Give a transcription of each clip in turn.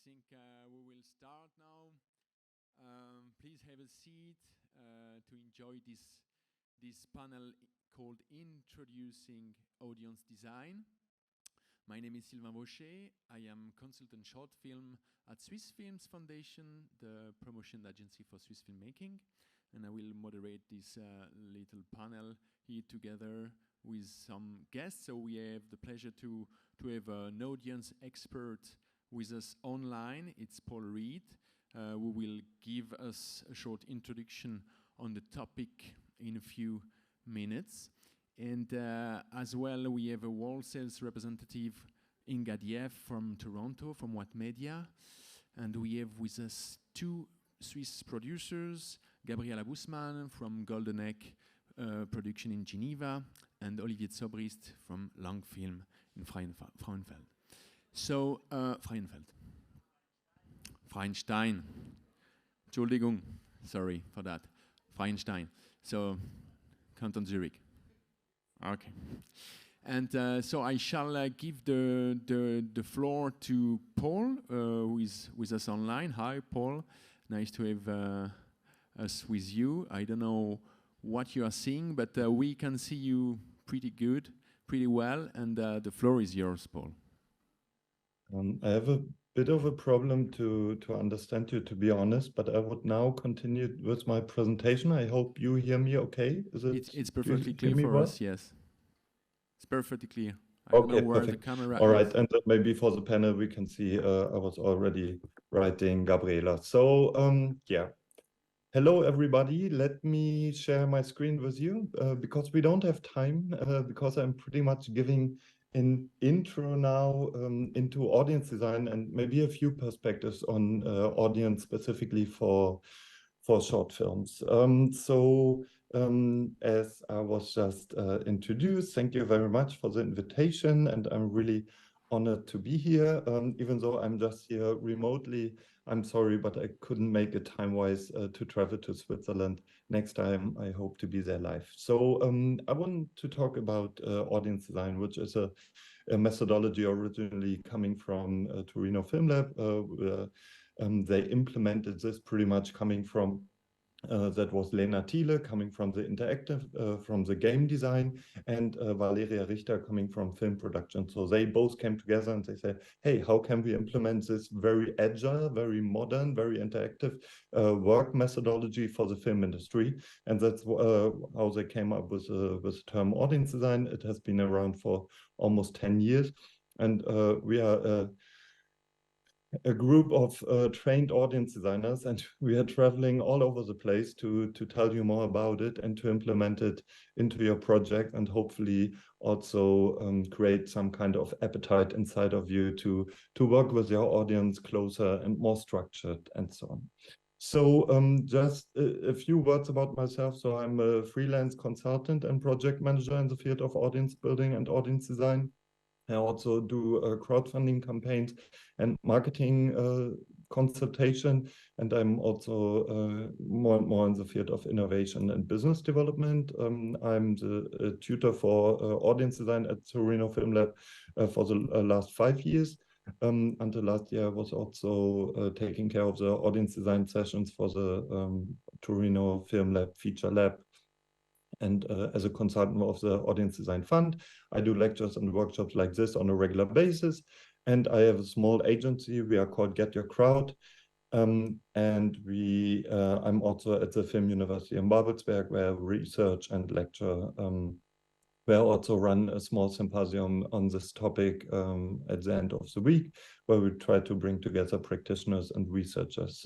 think we will start now. Please have a seat to enjoy this panel called Introducing Audience Design. My name is Sylvain Vaucher. I am consultant short film at Swiss Films Foundation, the promotion agency for Swiss filmmaking. And I will moderate this little panel here together with some guests. So we have the pleasure to have an audience expert with us online. It's Paul Rieth, who will give us a short introduction on the topic in a few minutes. And as well, we have a world sales representative, Inga Diev from Toronto, from Ouat Media. And we have with us two Swiss producers, Gabriela Bussmann from GoldenEggProduction in Geneva, and Olivier Zobrist from Lang Film in Frauenfeld. So, Freienstein. Entschuldigung, sorry for that. Freienstein. So, Canton Zurich. Okay. And so I shall give the floor to Paul, who is with us online. Hi, Paul. Nice to have us with you. I don't know what you are seeing, but we can see you pretty well, and the floor is yours, Paul. I have a bit of a problem to understand you, to be honest, but I would now continue with my presentation. I hope you hear me okay. It's perfectly clear for us, yes. It's perfectly clear. I don't know where perfect. The camera All is. right, and maybe for the panel we can see I was already writing Gabriela. So yeah. Hello, everybody. Let me share my screen with you because we don't have time, because I'm pretty much giving an intro now into audience design and maybe a few perspectives on audience specifically for short films. As I was just introduced, thank you very much for the invitation, and I'm really honored to be here, even though I'm just here remotely. I'm sorry, but I couldn't make it time-wise to travel to Switzerland. Next time, I hope to be there live. So I want to talk about audience design, which is a methodology originally coming from Torino Film Lab. They implemented this pretty much coming from that was Lena Thiele coming from the interactive, from the game design, and Valeria Richter coming from film production. So they both came together and they said, hey, how can we implement this very agile, very modern, very interactive work methodology for the film industry? And that's how they came up with the term audience design. It has been around for almost 10 years. And we are a group of trained audience designers, and we are traveling all over the place to tell you more about it and to implement it into your project, and hopefully also create some kind of appetite inside of you to work with your audience closer and more structured and so on. So just a few words about myself. So I'm a freelance consultant and project manager in the field of audience building and audience design. I also do crowdfunding campaigns and marketing consultation, and I'm also more and more in the field of innovation and business development. I'm the tutor for audience design at Torino Film Lab for the last 5 years. Until last year, I was also taking care of the audience design sessions for the Torino Film Lab Feature Lab. And as a consultant of the Audience Design Fund, I do lectures and workshops like this on a regular basis. And I have a small agency. We are called Get Your Crowd. And I'm also at the Film University in Babelsberg, where I research and lecture. Where I also run a small symposium on this topic at the end of the week, where we try to bring together practitioners and researchers.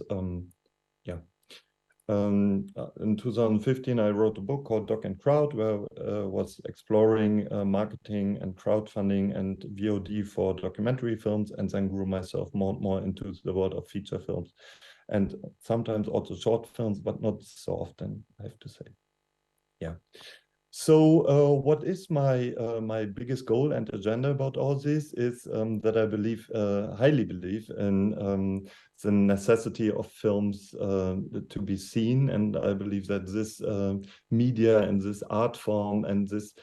In 2015, I wrote a book called Doc and Crowd, where I was exploring marketing and crowdfunding and VOD for documentary films, and then grew myself more and more into the world of feature films, and sometimes also short films, but not so often, I have to say. Yeah. So what is my biggest goal and agenda about all this is that I highly believe in the necessity of films to be seen. And I believe that this media and this art form and this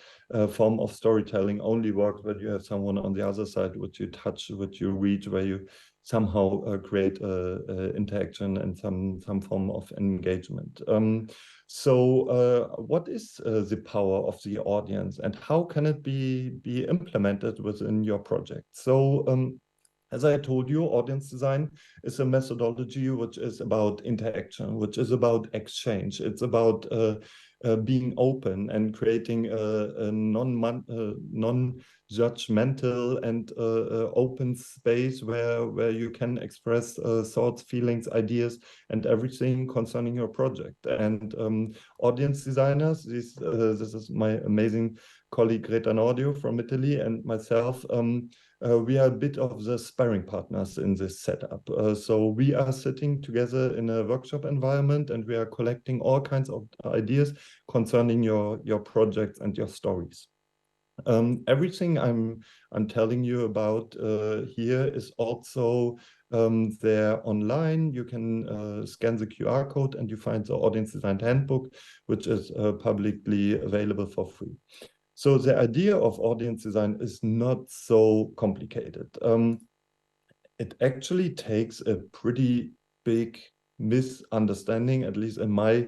form of storytelling only works when you have someone on the other side, which you touch, which you reach, where you somehow create interaction and some form of engagement. So what is the power of the audience, and how can it be implemented within your project? So as I told you, audience design is a methodology which is about interaction, which is about exchange. It's about being open and creating a non-judgmental and open space where you can express thoughts, feelings, ideas, and everything concerning your project. And audience designers, this is my amazing colleague Greta Nordio from Italy and myself. We are a bit of the sparring partners in this setup. So we are sitting together in a workshop environment, and we are collecting all kinds of ideas concerning your projects and your stories. Everything I'm telling you about here is also there online. You can scan the QR code and you find the Audience Design Handbook, which is publicly available for free. So the idea of audience design is not so complicated. It actually takes a pretty big misunderstanding, at least in my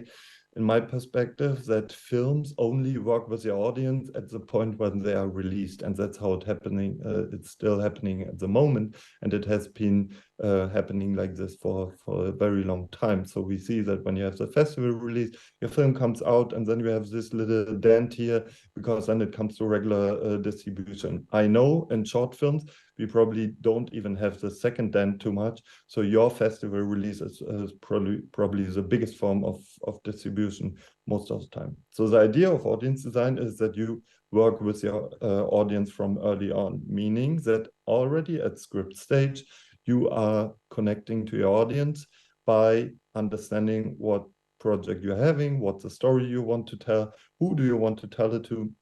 perspective, that films only work with the audience at the point when they are released, and that's how it's still happening at the moment, and it has been happening like this for a very long time. So we see that when you have the festival release, your film comes out, and then you have this little dent here, because then it comes to regular distribution. I know in short films we probably don't even have the second dent too much, so your festival release is probably the biggest form of distribution most of the time. So the idea of audience design is that you work with your audience from early on, meaning that already at script stage, you are connecting to your audience by understanding what project you're having, what's the story you want to tell, who do you want to tell it to,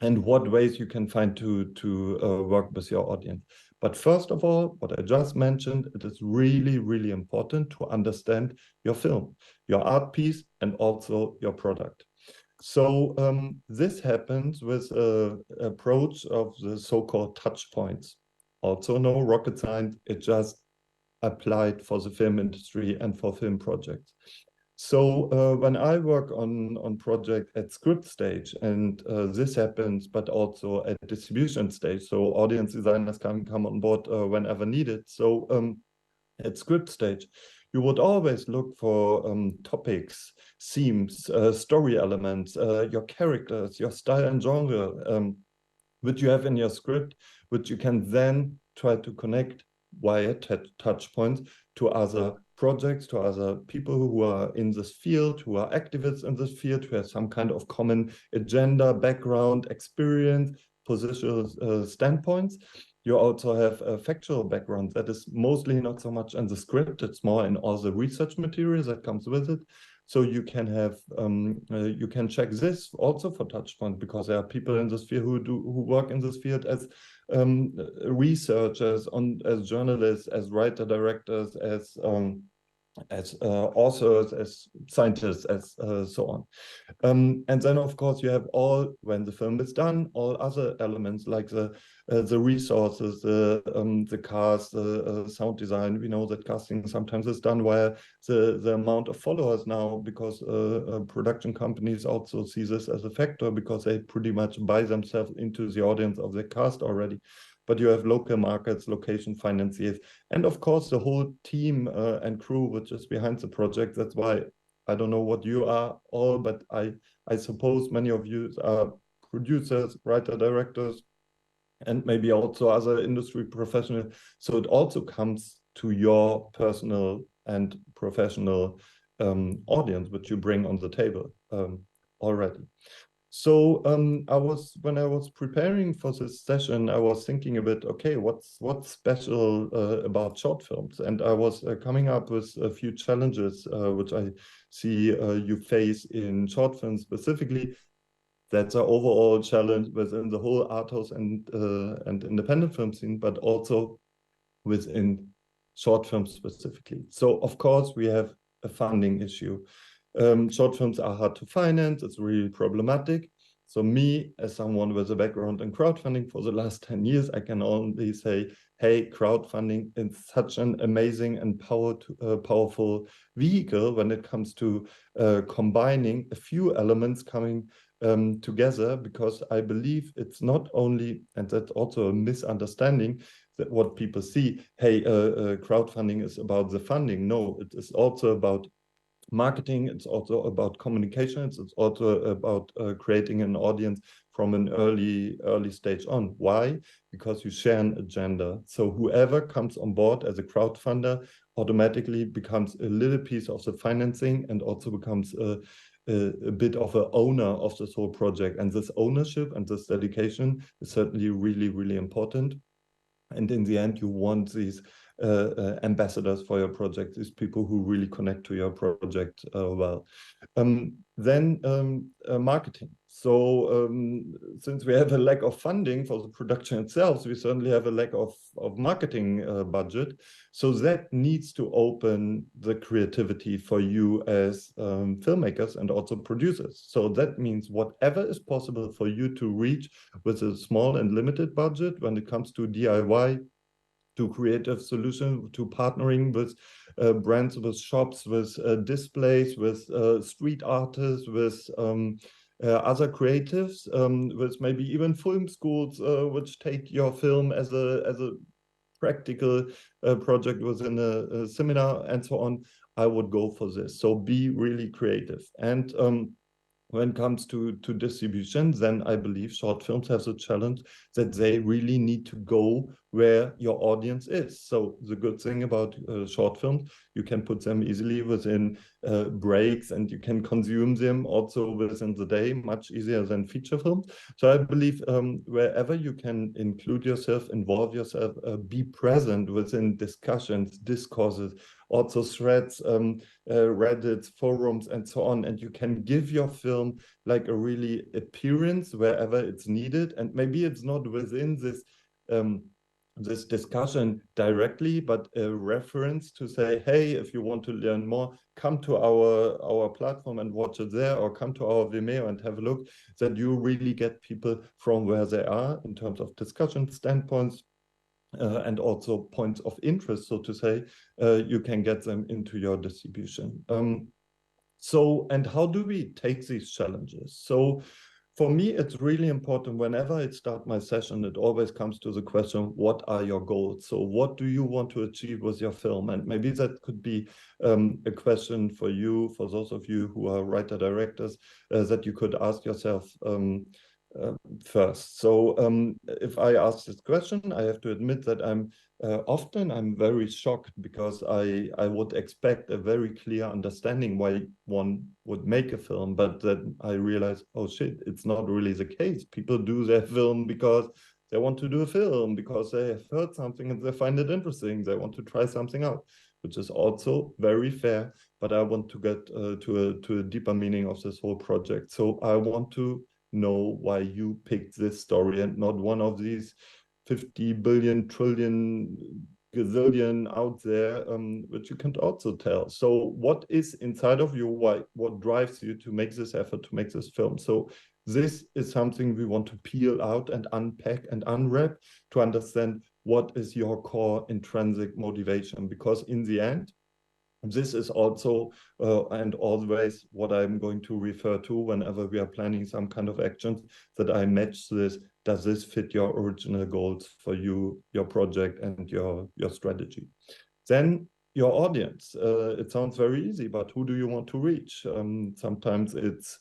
and what ways you can find to work with your audience. But first of all, what I just mentioned, it is really, really important to understand your film, your art piece, and also your product. So this happens with an approach of the so-called touch points. Also no rocket science, it just applied for the film industry and for film projects. So when I work on project at script stage, and this happens, but also at distribution stage, so audience designers can come on board whenever needed. So at script stage, you would always look for topics, themes, story elements, your characters, your style and genre, which you have in your script, which you can then try to connect via touch points to other projects, to other people who are in this field, who are activists in this field, who have some kind of common agenda, background, experience, positional standpoints. You also have a factual background that is mostly not so much in the script, it's more in all the research materials that comes with it. So you can have, you can check this also for touchpoint, because there are people in this field who work in this field as researchers, as journalists, as writer directors, as authors, as scientists, as so on. And then, of course, you have all, when the film is done, all other elements like the resources, the cast, the sound design. We know that casting sometimes is done via the amount of followers now, because production companies also see this as a factor, because they pretty much buy themselves into the audience of the cast already. But you have local markets, location financiers, and of course the whole team and crew which is behind the project. That's why I don't know what you are all, but I suppose many of you are producers, writer, directors, and maybe also other industry professionals. So it also comes to your personal and professional audience, which you bring on the table already. So when I was preparing for this session, I was thinking a bit, okay, what's special about short films? And I was coming up with a few challenges which I see you face in short films specifically. That's an overall challenge within the whole art house and independent film scene, but also within short films specifically. So of course we have a funding issue. Short films are hard to finance, it's really problematic. So me, as someone with a background in crowdfunding for the last 10 years, I can only say, hey, crowdfunding is such an amazing and powerful vehicle when it comes to combining a few elements coming together, because I believe it's not only, and that's also a misunderstanding, that what people see, hey, crowdfunding is about the funding. No, it is also about marketing, it's also about communications, it's also about creating an audience from an early stage on. Why? Because you share an agenda. So whoever comes on board as a crowdfunder automatically becomes a little piece of the financing and also becomes a bit of an owner of this whole project. And this ownership and this dedication is certainly really, really important. And in the end, you want these ambassadors for your project, these people who really connect to your project well. Then marketing. So since we have a lack of funding for the production itself, we certainly have a lack of marketing budget. So that needs to open the creativity for you as filmmakers and also producers. So that means whatever is possible for you to reach with a small and limited budget when it comes to DIY, to creative solution, to partnering with brands, with shops, with displays, with street artists, with other creatives, with maybe even film schools which take your film as a practical project within a seminar and so on. I would go for this. So be really creative. And when it comes to distribution, then I believe short films have the challenge that they really need to go where your audience is. So the good thing about short films, you can put them easily within breaks and you can consume them also within the day, much easier than feature films. So I believe wherever you can include yourself, involve yourself, be present within discussions, discourses, also threads, Reddits, forums, and so on. And you can give your film like a really appearance wherever it's needed. And maybe it's not within this this discussion directly, but a reference to say, hey, if you want to learn more, come to our platform and watch it there, or come to our Vimeo and have a look, that you really get people from where they are in terms of discussion standpoints, and also points of interest, so to say, you can get them into your distribution. So, and how do we take these challenges? So for me, it's really important whenever I start my session, it always comes to the question, what are your goals? So what do you want to achieve with your film? And maybe that could be a question for you, for those of you who are writer-directors, that you could ask yourself first. So if I ask this question, I have to admit that I'm very shocked, because I would expect a very clear understanding why one would make a film, but then I realize, oh shit, it's not really the case. People do their film because they want to do a film, because they have heard something and they find it interesting. They want to try something out, which is also very fair. But I want to get to a deeper meaning of this whole project. So I want to know why you picked this story and not one of these 50 billion, trillion, gazillion out there, which you can also tell. So what is inside of you? Why? What drives you to make this effort, to make this film? So this is something we want to peel out and unpack and unwrap to understand what is your core intrinsic motivation. Because in the end, this is also and always what I'm going to refer to whenever we are planning some kind of actions, that I match this. Does this fit your original goals for you, your project, and your strategy? Then your audience. It sounds very easy, but who do you want to reach? Sometimes it's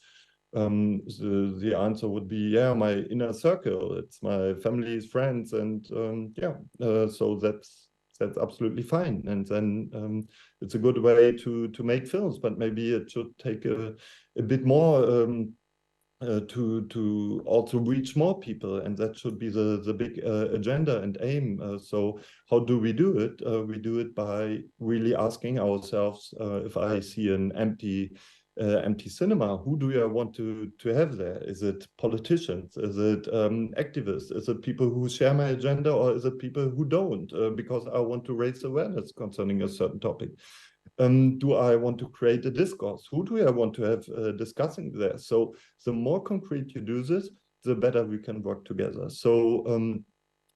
the answer would be, yeah, my inner circle. It's my family's friends, and so that's absolutely fine. And then it's a good way to make films, but maybe it should take a bit more to also reach more people, and that should be the big agenda and aim. So how do we do it? We do it by really asking ourselves, if I see an empty empty cinema, who do I want to have there? Is it politicians? Is it activists? Is it people who share my agenda, or is it people who don't because I want to raise awareness concerning a certain topic? Do I want to create a discourse? Who do I want to have discussing there? So the more concrete you do this, the better we can work together. So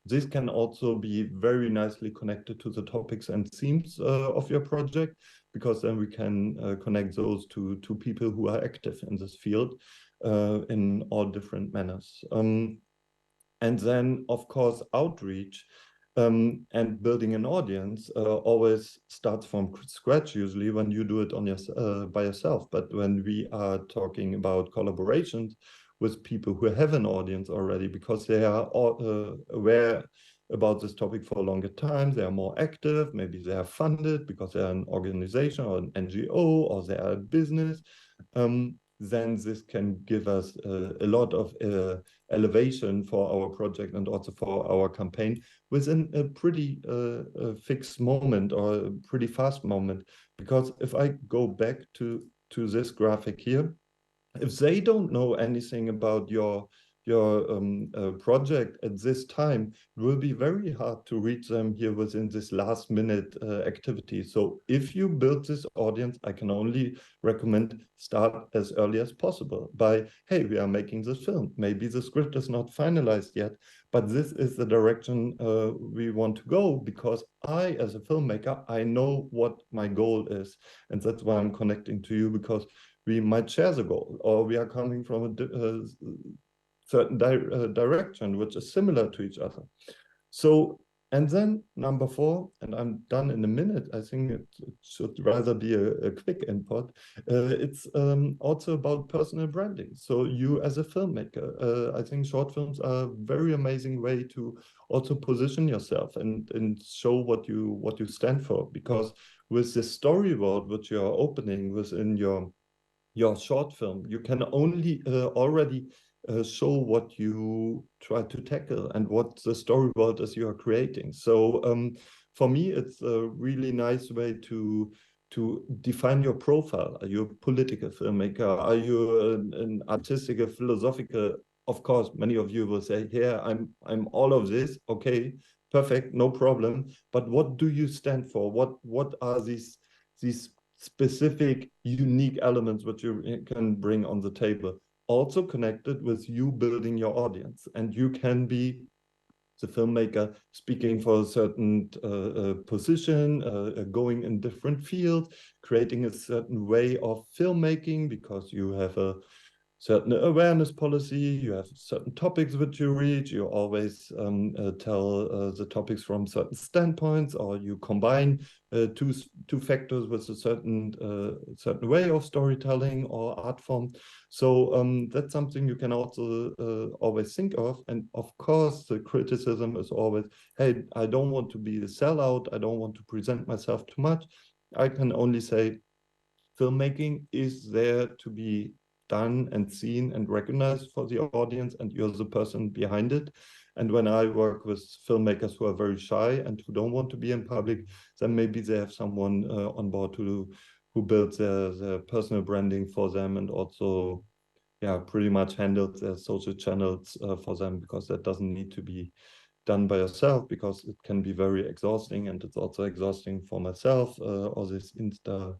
this can also be very nicely connected to the topics and themes of your project, because then we can connect those to people who are active in this field in all different manners. And then, of course, outreach and building an audience always starts from scratch, usually when you do it on by yourself. But when we are talking about collaborations with people who have an audience already, because they are aware about this topic for a longer time, they are more active, maybe they are funded because they are an organization or an NGO, or they are a business, then this can give us a lot of elevation for our project and also for our campaign within a pretty fixed moment, or a pretty fast moment. Because if I go back to this graphic here, if they don't know anything about your project at this time, it will be very hard to reach them here within this last minute activity. So if you build this audience, I can only recommend start as early as possible by, hey, we are making this film. Maybe the script is not finalized yet, but this is the direction we want to go, because I, as a filmmaker, I know what my goal is. And that's why I'm connecting to you, because we might share the goal, or we are coming from a certain direction, which is similar to each other. So, and then number 4, and I'm done in a minute, I think it should rather be a quick input. It's also about personal branding. So you as a filmmaker, I think short films are a very amazing way to also position yourself and show what you stand for. Because with the story world which you are opening within your short film, you can only already show what you try to tackle and what the story world is you are creating. So for me, it's a really nice way to define your profile. Are you a political filmmaker? Are you an artistic, a philosophical? Of course, many of you will say, "Yeah, I'm all of this." Okay, perfect, no problem. But what do you stand for? What are these specific, unique elements which you can bring on the table, also connected with you building your audience? And you can be the filmmaker speaking for a certain position, going in different fields, creating a certain way of filmmaking because you have a certain awareness policy, you have certain topics which you reach, you always tell the topics from certain standpoints, or you combine two factors with a certain way of storytelling or art form. So that's something you can also always think of. And of course, the criticism is always, hey, I don't want to be a sellout, I don't want to present myself too much. I can only say filmmaking is there to be done and seen and recognized for the audience, and you're the person behind it. And when I work with filmmakers who are very shy and who don't want to be in public, then maybe they have someone on board who builds their personal branding for them, and also, yeah, pretty much handles their social channels for them, because that doesn't need to be done by yourself, because it can be very exhausting, and it's also exhausting for myself, all this Insta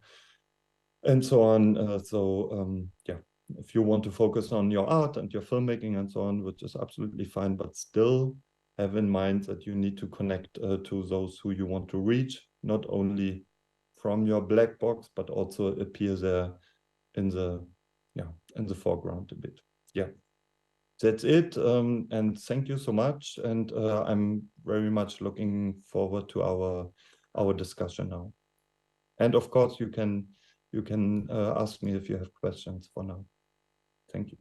and so on. Yeah, if you want to focus on your art and your filmmaking and so on, which is absolutely fine, but still have in mind that you need to connect to those who you want to reach, not only from your black box, but also appear there in the foreground a bit. Yeah, that's it. And thank you so much. And I'm very much looking forward to our discussion now. And of course, you can ask me if you have questions for now. Thank you.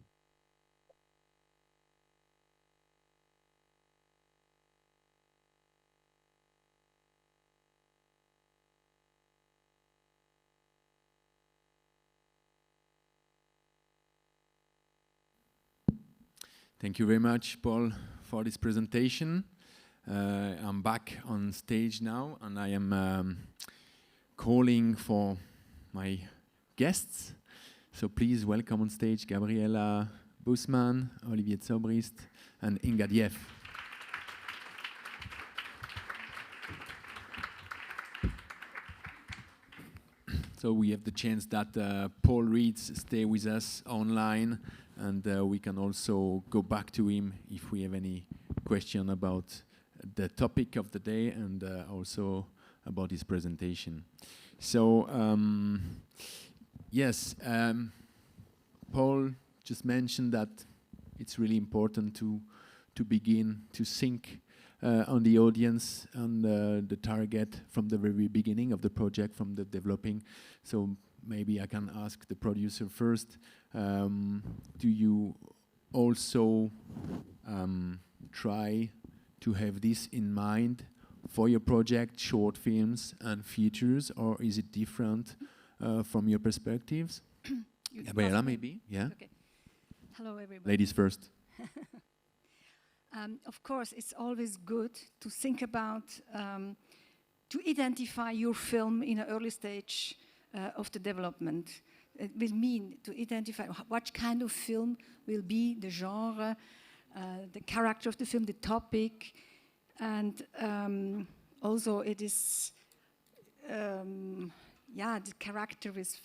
Thank you very much, Paul, for this presentation. I'm back on stage now, and I am calling for my guests. So please welcome on stage Gabriela Bussmann, Olivier Zobrist, and Inga Diev. So we have the chance that Paul Rieth stay with us online, and we can also go back to him if we have any question about the topic of the day and also about his presentation. So yes, Paul just mentioned that it's really important to begin to think on the audience and the target from the very beginning of the project, from the developing. So maybe I can ask the producer first. Do you also try to have this in mind for your project, short films and features, or is it different from your perspectives? Gabriela, maybe? Yeah? Okay. Hello, everybody. Ladies first. Of course, it's always good to think about, to identify your film in an early stage of the development. It will mean to identify what kind of film will be the genre, the character of the film, the topic, and also it is, the character is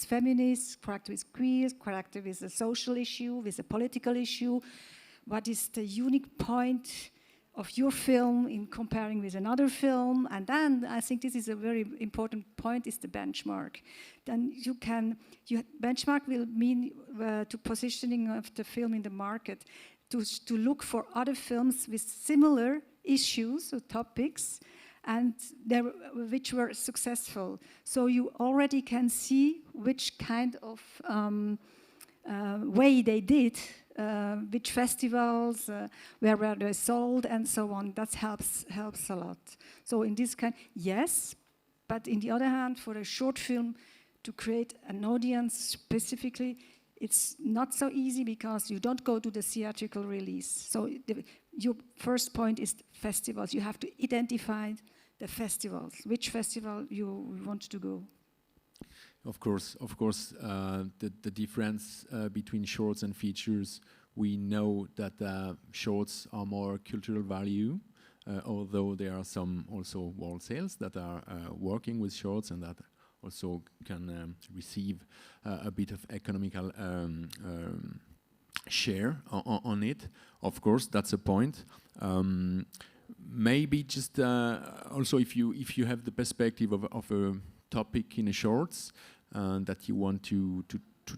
feminist, character is queer, character is a social issue, with a political issue. What is the unique point of your film in comparing with another film? And then I think this is a very important point, is the benchmark. Then benchmark will mean to positioning of the film in the market, to look for other films with similar issues or topics, and which were successful. So you already can see which kind of way they did, which festivals, where were they sold, and so on. That helps a lot. So in this kind, yes, but in the other hand, for a short film, to create an audience specifically, it's not so easy because you don't go to the theatrical release. So your first point is festivals. You have to identify the festivals, which festival you want to go. Of course, the difference between shorts and features, we know that shorts are more cultural value, although there are some also wholesales that are working with shorts and that also can receive a bit of economical share on it. Of course, that's a point. Maybe just also if you have the perspective of a topic in a shorts that you want to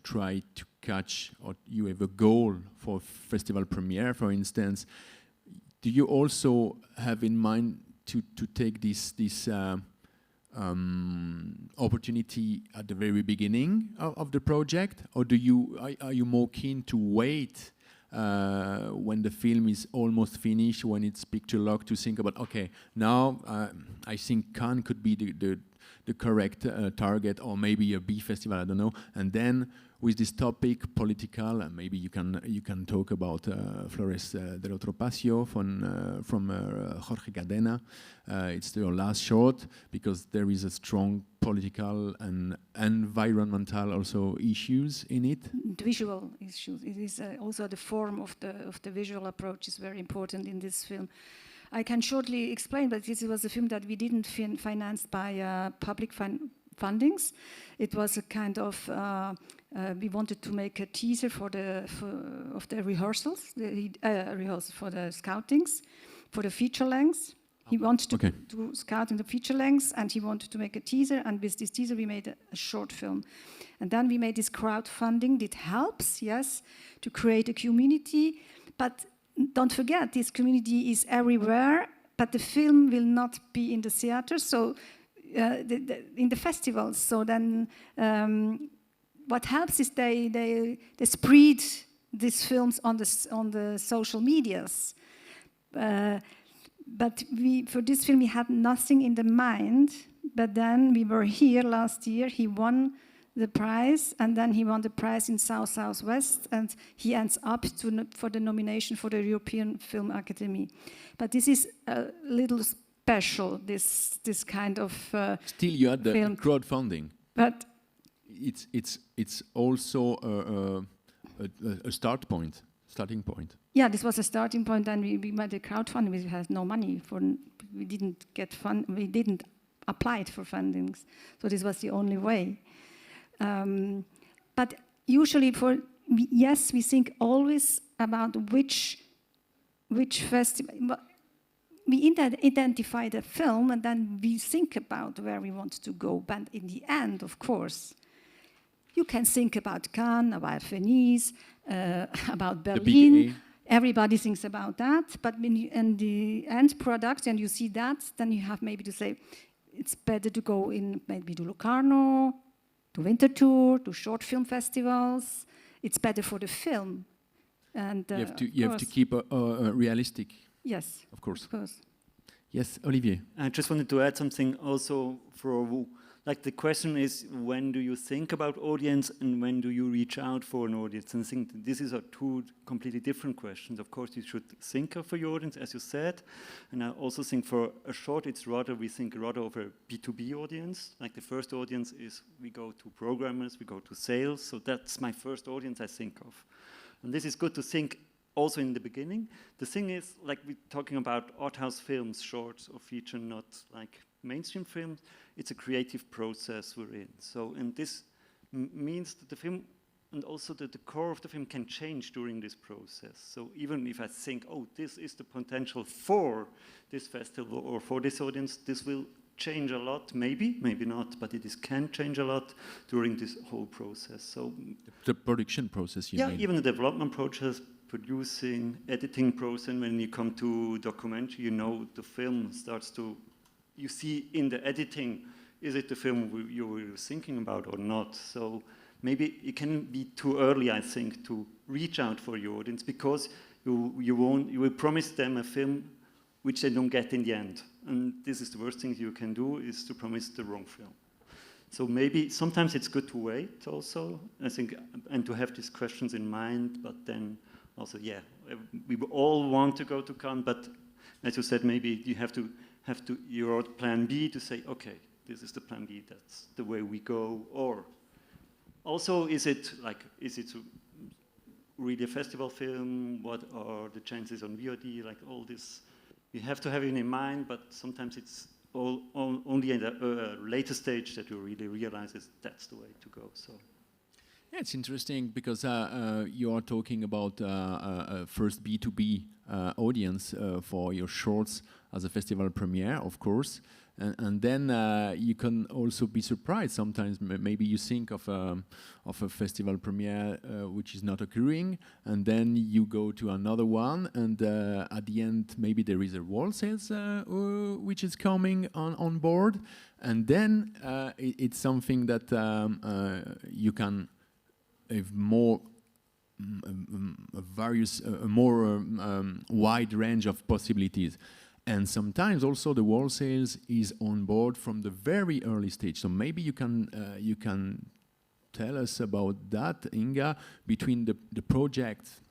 try to catch, or you have a goal for festival premiere, for instance, do you also have in mind to take this opportunity at the very beginning of the project, or are you more keen to wait when the film is almost finished, when it's picture locked, to think about, okay, now I think Cannes could be the correct target, or maybe a B festival, I don't know. And then with this topic, political, and maybe you can talk about Flores del Otro Paseo from Jorge Cadena. It's your last short, because there is a strong political and environmental also issues in it. Visual issues. It is also the form of the visual approach is very important in this film. I can shortly explain, but this was a film that we didn't financed by public fundings. It was a kind of we wanted to make a teaser of the rehearsals, for the scoutings, for the feature lengths. He wanted to scout in the feature lengths, and he wanted to make a teaser. And with this teaser, we made a short film. And then we made this crowdfunding. It helps, yes, to create a community, but don't forget, this community is everywhere, but the film will not be in the theater, so in the festivals. So then what helps is they spread these films on the social medias. But for this film, we had nothing in the mind, but then we were here last year. He won the prize, and then he won the prize in South-Southwest, and he ends up for the nomination for the European Film Academy. But this is a little special, this kind of Still, you had the film. crowdfunding. But it's also a starting point. Yeah, this was a starting point, and we made a crowdfunding. We had no money we didn't get fund. We didn't apply for fundings, so this was the only way. But usually, yes, we think always about which festival. We identify the film, and then we think about where we want to go. But in the end, of course, you can think about Cannes, about Venice, about Berlin. Everybody thinks about that. But when you, in the end product, and you see that, then you have maybe to say, it's better to go in maybe to Locarno, to Winterthur, to short film festivals. It's better for the film. And you have to keep realistic. Yes, of course. Of course. Yes, Olivier. I just wanted to add something also for like the question is, when do you think about audience and when do you reach out for an audience? And I think this is two completely different questions. Of course, you should think of your audience, as you said. And I also think for a short, we think rather of a B2B audience. Like the first audience is we go to programmers, we go to sales. So that's my first audience I think of. And this is good to think also in the beginning. The thing is, like we're talking about art house films, shorts or feature, not like mainstream films. It's a creative process we're in. So, and this means that the film and also that the core of the film can change during this process. So even if I think, oh, this is the potential for this festival or for this audience, this will change a lot, maybe not, but can change a lot during this whole process. So the production process, you mean? Yeah, even the development process, producing, editing process. When you come to documentary, you know the film starts to. You see in the editing, is it the film you were thinking about or not? So maybe it can be too early, I think, to reach out for your audience because you will promise them a film which they don't get in the end. And this is the worst thing you can do, is to promise the wrong film. So maybe sometimes it's good to wait also, I think, and to have these questions in mind, but then also, yeah, we all want to go to Cannes, but as you said, maybe you have to your plan B to say, okay, this is the plan B, that's the way we go. Or also, is it really a festival film? What are the chances on VOD? Like all this, you have to have it in mind, but sometimes it's only in the later stage that you really realize that's the way to go. So. Yeah, it's interesting because you are talking about first B2B audience for your shorts as a festival premiere, of course, and then you can also be surprised sometimes. Maybe you think of a festival premiere which is not occurring, and then you go to another one, and at the end maybe there is a wall sales which is coming on board, and then it's something that you can have more wide range of possibilities. And sometimes also the wall sales is on board from the very early stage. So maybe you can tell us about that, Inga, between the projects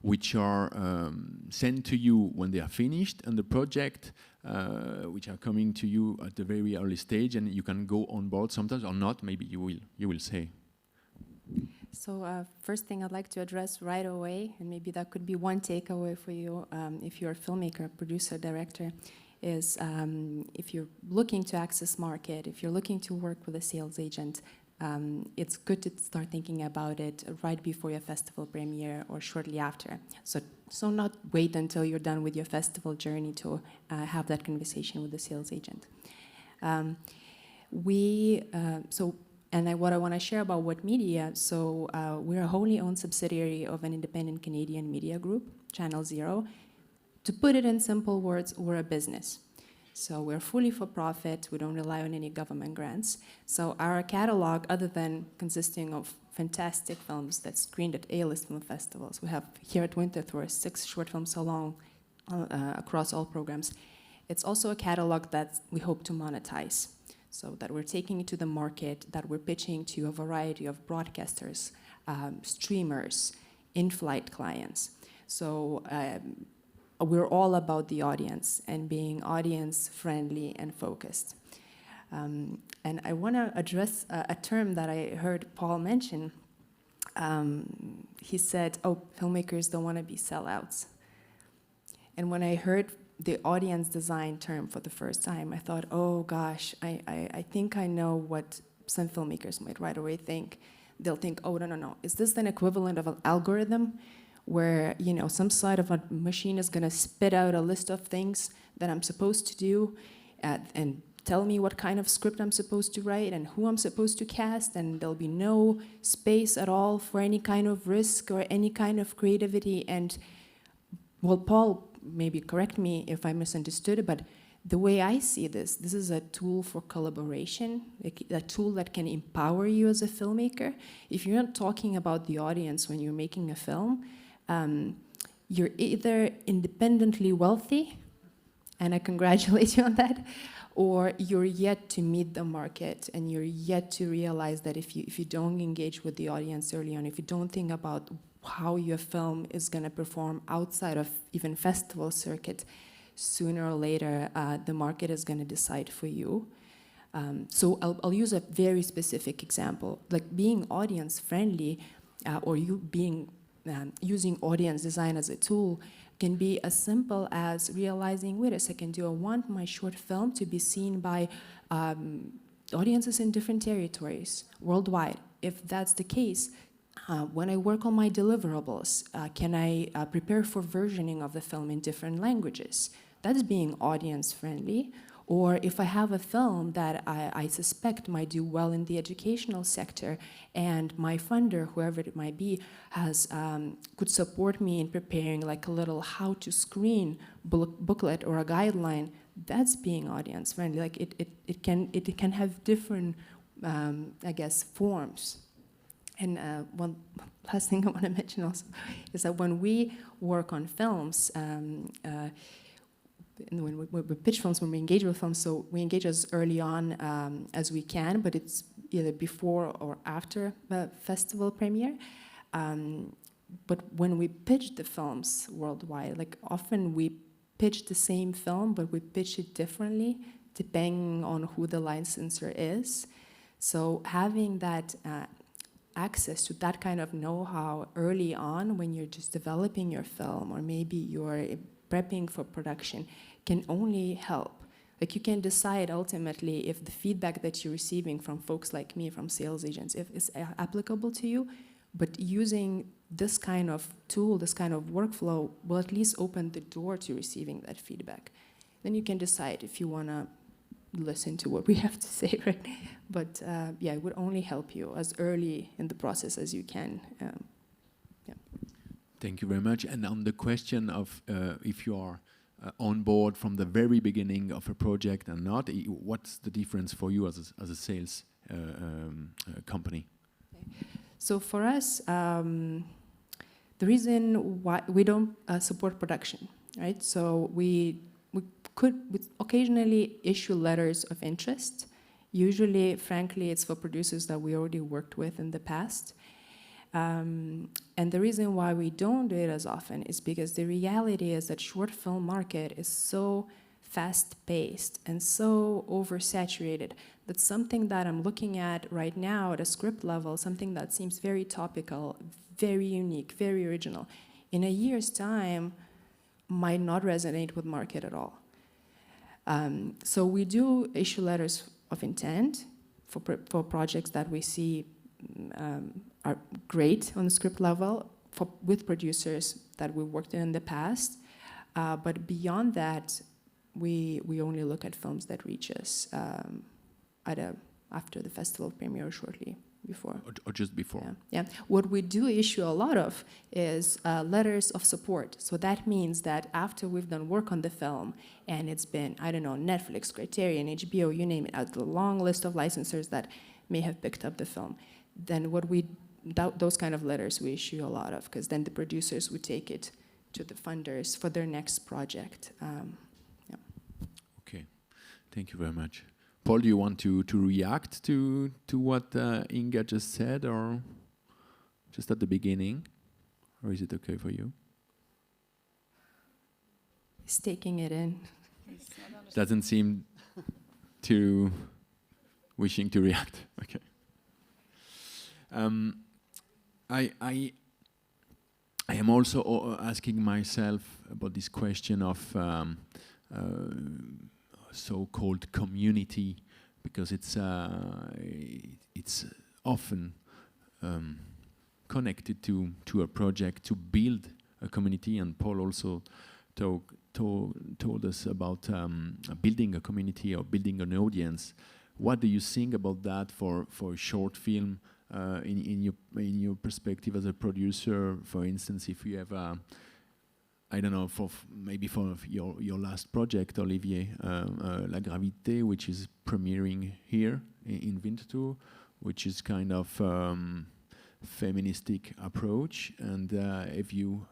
which are sent to you when they are finished and the project which are coming to you at the very early stage, and you can go on board sometimes or not. Maybe you will say. So first thing I'd like to address right away, and maybe that could be one takeaway for you if you're a filmmaker, producer, director, is if you're looking to access market, if you're looking to work with a sales agent, it's good to start thinking about it right before your festival premiere or shortly after. So not wait until you're done with your festival journey to have that conversation with the sales agent. What I want to share about What Media, so we're a wholly owned subsidiary of an independent Canadian media group, Channel Zero. To put it in simple words, we're a business. So we're fully for profit, we don't rely on any government grants. So our catalog, other than consisting of fantastic films that screened at A-list film festivals, we have here at Winterthur 6 short film salons across all programs. It's also a catalog that we hope to monetize. So that we're taking it to the market, that we're pitching to a variety of broadcasters, streamers, in-flight clients. So we're all about the audience and being audience-friendly and focused. And I want to address a term that I heard Paul mention. He said, oh, filmmakers don't want to be sellouts. And when I heard the audience design term for the first time, I thought, oh gosh, I think I know what some filmmakers might right away think. They'll think, oh, no. Is this an equivalent of an algorithm where, you know, some side of a machine is going to spit out a list of things that I'm supposed to do and tell me what kind of script I'm supposed to write and who I'm supposed to cast, and there'll be no space at all for any kind of risk or any kind of creativity. And, well, Paul, maybe correct me if I misunderstood it, but the way I see this is a tool for collaboration, a tool that can empower you as a filmmaker. If you're not talking about the audience when you're making a film, you're either independently wealthy, and I congratulate you on that, or you're yet to meet the market, and you're yet to realize that if you don't engage with the audience early on, if you don't think about how your film is going to perform outside of even festival circuit, sooner or later the market is going to decide for you. So I'll use a very specific example, like being audience friendly, or you being using audience design as a tool can be as simple as realizing, wait a second, do I want my short film to be seen by audiences in different territories worldwide? If that's the case, when I work on my deliverables, can I prepare for versioning of the film in different languages? That's being audience friendly. Or if I have a film that I suspect might do well in the educational sector, and my funder, whoever it might be, could support me in preparing like a little how to screen booklet or a guideline, that's being audience friendly. Like it can have different, I guess, forms. And one last thing I want to mention also is that when we work on films, when we pitch films, when we engage with films, so we engage as early on as we can, but it's either before or after the festival premiere. But when we pitch the films worldwide, like often we pitch the same film, but we pitch it differently depending on who the licensor is. So having that access to that kind of know-how early on when you're just developing your film, or maybe you're prepping for production, can only help. Like you can decide ultimately if the feedback that you're receiving from folks like me, from sales agents, if it's applicable to you, but using this kind of tool, this kind of workflow will at least open the door to receiving that feedback. Then you can decide if you want to listen to what we have to say, right? But yeah, it would only help you as early in the process as you can. Yeah. Thank you very much. And on the question of if you are on board from the very beginning of a project and not, what's the difference for you as a sales company? Okay. So for us, the reason why we don't support production, right? So we could occasionally issue letters of interest. Usually, frankly, it's for producers that we already worked with in the past. And the reason why we don't do it as often is because the reality is that short film market is so fast-paced and so oversaturated that something that I'm looking at right now at a script level, something that seems very topical, very unique, very original, in a year's time might not resonate with market at all. So we do issue letters of intent for projects that we see are great on the script level with producers that we worked in the past. But beyond that, we only look at films that reach us after the festival premiere, shortly before. Or just before. Yeah. What we do issue a lot of is letters of support. So that means that after we've done work on the film and it's been, I don't know, Netflix, Criterion, HBO, you name it, the long list of licensors that may have picked up the film, then those kind of letters we issue a lot of, because then the producers would take it to the funders for their next project. Yeah. Okay, thank you very much. Paul, do you want to react to what Inga just said, or just at the beginning, or is it okay for you? He's taking it in. Doesn't seem to wishing to react. Okay. I am also asking myself about this question of so-called community, because it's often connected to a project to build a community, and Paul also told us about building a community or building an audience. What do you think about that for a short film? In your perspective as a producer, for instance, if you have I don't know, maybe for your last project, Olivier, La Gravité, which is premiering here in Winterthur, which is kind of feministic approach, and have you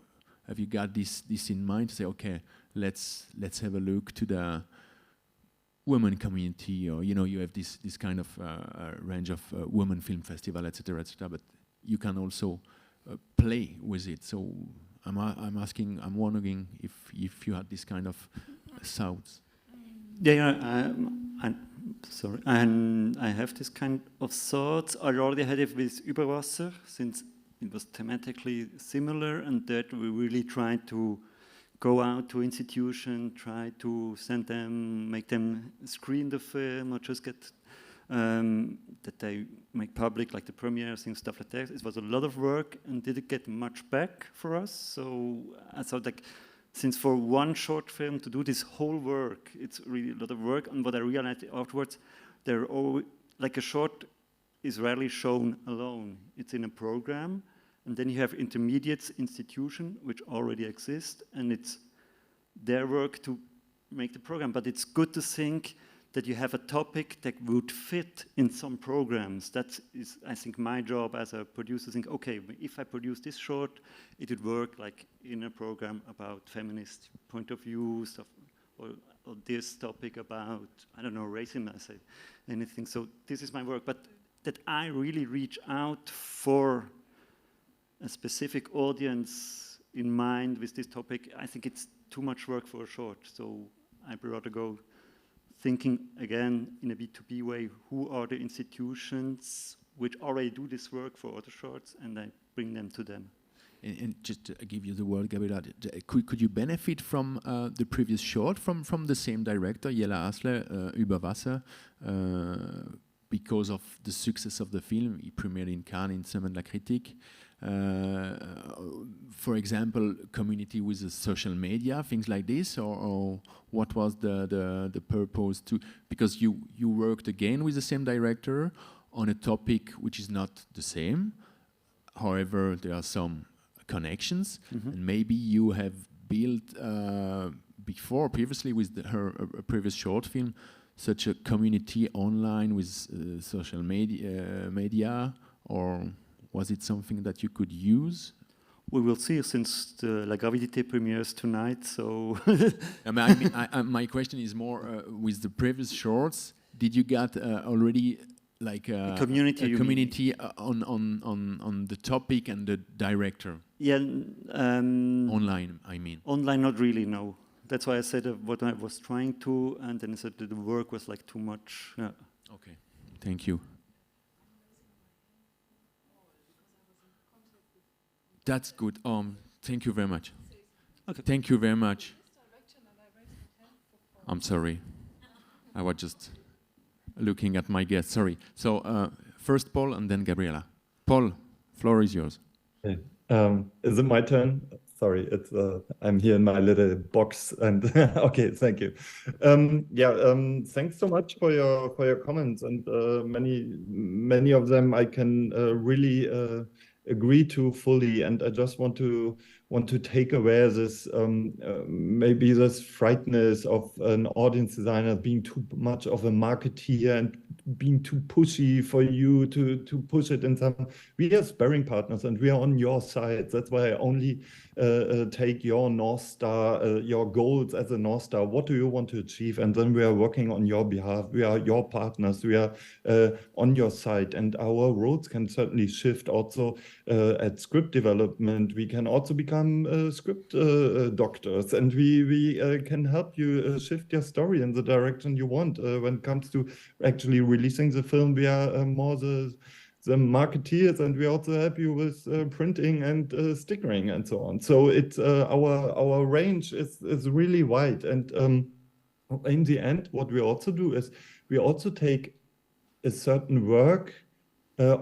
got this in mind to say, okay, let's have a look to the women community, or you have this kind of range of women film festival, etc., but you can also play with it. So I'm wondering if you had this kind of thoughts. Sorry, and I have this kind of thoughts. I already had it with Überwasser, since it was thematically similar, and that we really tried to go out to institutions, try to send them, make them screen the film, or just get that they make public, like the premieres and stuff like that. It was a lot of work and didn't get much back for us. So I thought, like, since for one short film to do this whole work, it's really a lot of work. And what I realized afterwards, they're all, like, a short is rarely shown alone. It's in a program. And then you have intermediate institution, which already exist, and it's their work to make the program. But it's good to think that you have a topic that would fit in some programs. That is, I think, my job as a producer. Think, okay, if I produce this short, it would work like in a program about feminist point of view stuff, or this topic about, I don't know, racism, I say, anything. So this is my work. But that I really reach out for a specific audience in mind with this topic, I think it's too much work for a short. So I'd rather go thinking again in a B2B way, who are the institutions which already do this work for other shorts, and I bring them to them. And just to give you the word, Gabriela, could you benefit from the previous short from the same director, Jella Asler, Überwasser, because of the success of the film? He premiered in Cannes in Semaine de la Critique. For example, community with the social media, things like this, or what was the purpose to? Because you worked again with the same director on a topic which is not the same. However, there are some connections, and maybe you have built previously with her previous short film, such a community online with social media, or was it something that you could use? We will see, since the La Gravité premieres tonight, so... My question is more, with the previous shorts, did you get already like a community on the topic and the director? Yeah. Online, I mean. Online, not really, no. That's why I said what I was trying to, and then I said that the work was like too much. Yeah. Okay, thank you. That's good. Thank you very much. Okay. Thank you very much. I'm sorry. I was just looking at my guest. Sorry. So first Paul and then Gabriela. Paul, floor is yours. Okay. Is it my turn? Sorry, it's I'm here in my little box, and okay, thank you. Thanks so much for your comments, and many of them I can really agree to fully, and I just want to take away this maybe this frightness of an audience designer being too much of a marketeer and being too pushy for you to push it in some. We are sparring partners and we are on your side. That's why I only take your North Star, your goals as a North Star. What do you want to achieve? And then we are working on your behalf. We are your partners. We are on your side, and our roles can certainly shift also at script development. We can also become script doctors, and we can help you shift your story in the direction you want when it comes to actually releasing the film, we are more the marketeers, and we also help you with printing and stickering and so on. So it's our range is really wide. And in the end, what we also do is we also take a certain work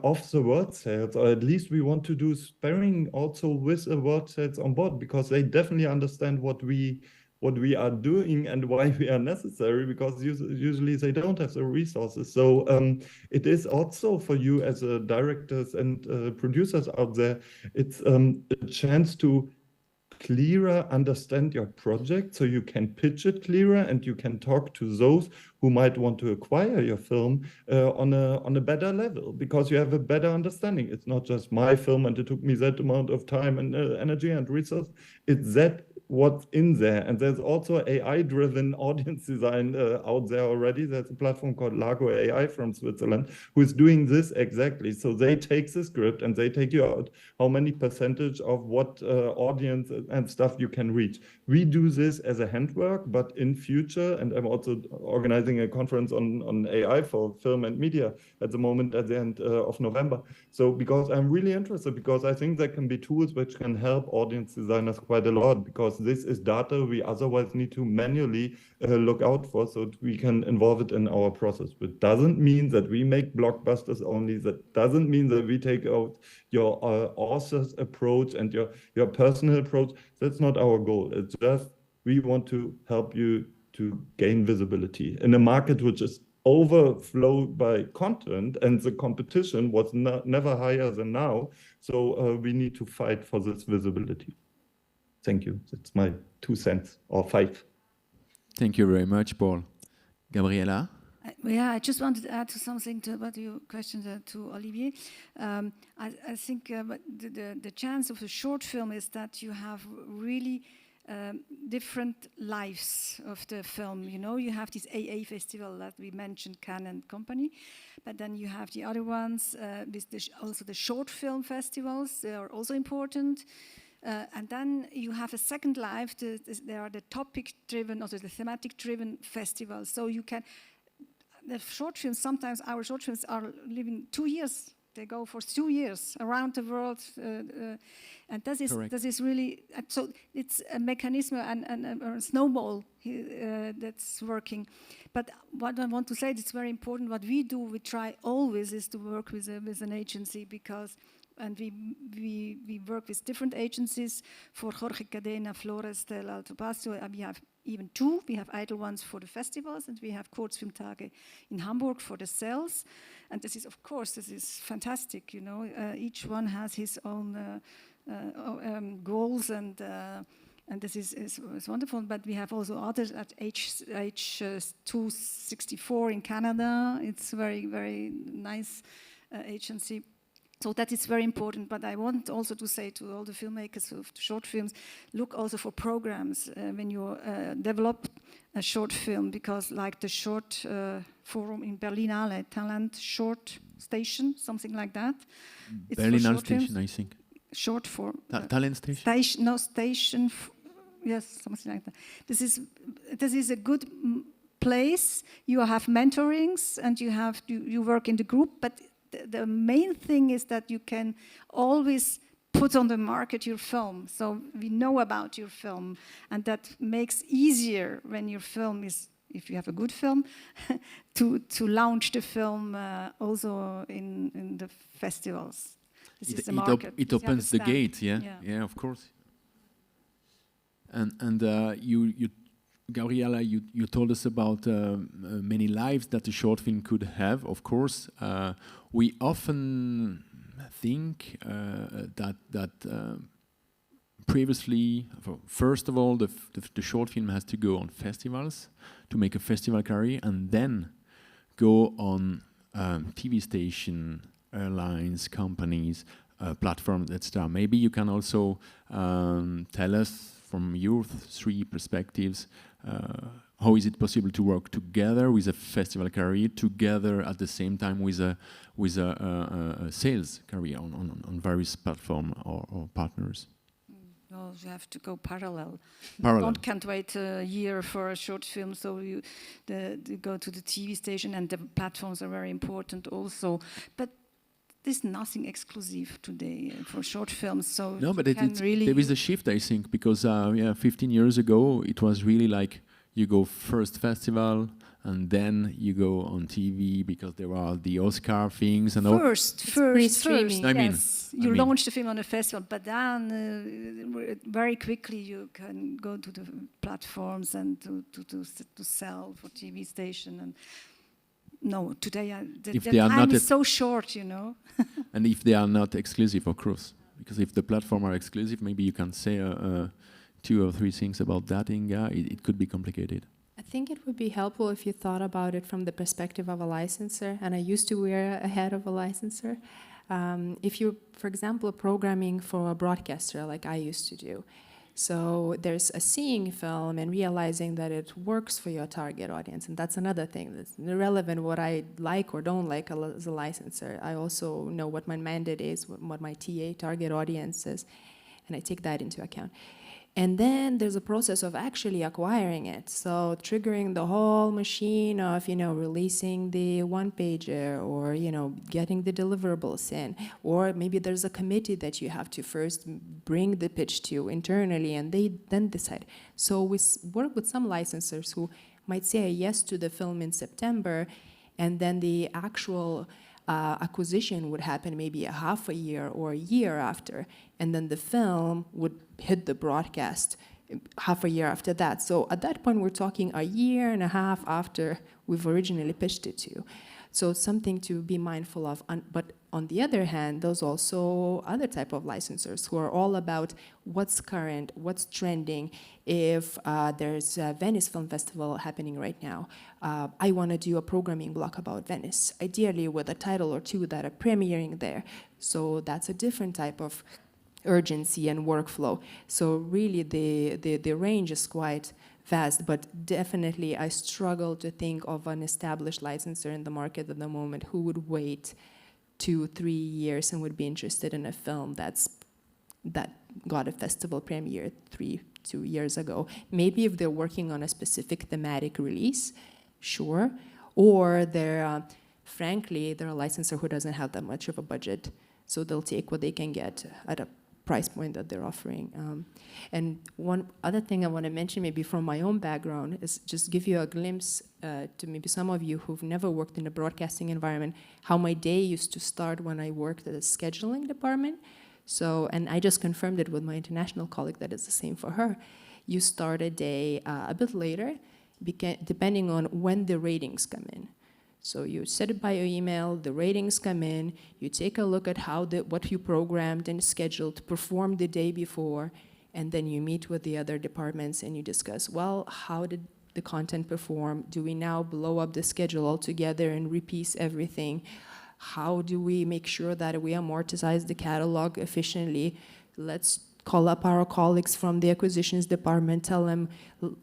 off the word sales, or at least we want to do sparring also with the word sales on board, because they definitely understand what we are doing and why we are necessary, because usually they don't have the resources. So it is also for you as directors and producers out there, it's a chance to clearer understand your project, so you can pitch it clearer and you can talk to those who might want to acquire your film on a better level, because you have a better understanding. It's not just my film and it took me that amount of time and energy and resource. It's that what's in there. And there's also AI-driven audience design out there already. There's a platform called Largo AI from Switzerland who is doing this exactly. So they take the script and they take you out how many percentage of what audience and stuff you can reach. We do this as a handwork, but in future, and I'm also organizing a conference on AI for film and media at the moment at the end of November. So because I'm really interested, because I think there can be tools which can help audience designers quite a lot, because this is data we otherwise need to manually look out for, so we can involve it in our process. But doesn't mean that we make blockbusters only. That doesn't mean that we take out your author's approach and your personal approach. That's not our goal. It's just we want to help you to gain visibility in a market which is overflowed by content, and the competition was never higher than now. So we need to fight for this visibility. Thank you. That's my 2 cents or 5. Thank you very much, Paul. Gabriela? I just wanted to add to something about your question to Olivier. I think the chance of a short film is that you have really different lives of the film. You know, you have this AA festival that we mentioned, Cannes and company, but then you have the other ones with also the short film festivals. They are also important. And then you have a second life. There are the topic-driven, also the thematic-driven festivals. So you can, the short films, sometimes our short films are living 2 years. They go for 2 years around the world. And that is really, so it's a mechanism and a snowball that's working. But what I want to say, it's very important. What we do, we try always is to work with an agency, because and we work with different agencies. For Jorge Cadena, Flores del Alto Paso, we have even 2. We have idle ones for the festivals, and we have Kurzfilmtage in Hamburg for the sales. And this is, of course, this is fantastic. You know, each one has his own goals, and this is wonderful. But we have also others at H264 in Canada. It's very, very nice agency. So that is very important, but I want also to say to all the filmmakers of the short films, look also for programs when you develop a short film, because like the short forum in Berlinale, Talent Short Station, something like that. Berlinale Station, I think. Short form. Talent Station? Station, yes, something like that. This is a good place. You have mentorings and you work in the group, but the main thing is that you can always put on the market your film. So we know about your film, and that makes easier when your film is, if you have a good film, to launch the film also in the festivals. This is the market. It opens the gate, yeah, of course. And you Gabriela, you told us about many lives that a short film could have, of course. We often think that previously, first of all, the short film has to go on festivals to make a festival career, and then go on TV station, airlines, companies, platforms, etc. Maybe you can also tell us from your 3 perspectives, how is it possible to work together with a festival career, together at the same time with a sales career on various platforms or partners? No, you have to go parallel. Parallel. Can't wait a year for a short film, so you go to the TV station, and the platforms are very important also. But there's nothing exclusive today for short films, so No, but really there is a shift, I think, because 15 years ago it was really like you go first festival and then you go on TV because there are the Oscar things and all. First, pre-streaming. I mean, yes, you launch the film on a festival, but then very quickly you can go to the platforms and to sell for TV station. And no, today the time is so short, you know. And if they are not exclusive, of course, because if the platform are exclusive, maybe you can say 2 or 3 things about that, Inga. It could be complicated. I think it would be helpful if you thought about it from the perspective of a licensor, and I used to wear a hat of a licensor. If you, for example, programming for a broadcaster like I used to do, so there's a seeing film and realizing that it works for your target audience, and that's another thing that's irrelevant what I like or don't like as a licensor. I also know what my mandate is, what my TA, target audience is, and I take that into account. And then there's a process of actually acquiring it. So triggering the whole machine of, releasing the one-pager or, getting the deliverables in. Or maybe there's a committee that you have to first bring the pitch to internally and they then decide. So we work with some licensors who might say yes to the film in September, and then the actual acquisition would happen maybe a half a year or a year after, and then the film would hit the broadcast half a year after that. So at that point, we're talking a year and a half after we've originally pitched it to you. So something to be mindful of. But on the other hand, there's also other type of licensors who are all about what's current, what's trending. If there's a Venice Film Festival happening right now, I want to do a programming block about Venice, ideally with a title or 2 that are premiering there. So that's a different type of urgency and workflow. So really the range is quite vast, but definitely I struggle to think of an established licensor in the market at the moment who would wait 2-3 years and would be interested in a film that got a festival premiere 2 years ago. Maybe if they're working on a specific thematic release, sure, or frankly, they're a licensor who doesn't have that much of a budget, so they'll take what they can get at a price point that they're offering. And one other thing I want to mention, maybe from my own background, is just give you a glimpse to maybe some of you who've never worked in a broadcasting environment, how my day used to start when I worked at a scheduling department. So, and I just confirmed it with my international colleague that it's the same for her. You start a day a bit later, depending on when the ratings come in. So you set it by your email, the ratings come in, you take a look at what you programmed and scheduled, performed the day before, and then you meet with the other departments and you discuss, well, how did the content perform? Do we now blow up the schedule altogether and repiece everything? How do we make sure that we amortize the catalog efficiently? Let's call up our colleagues from the acquisitions department, tell them,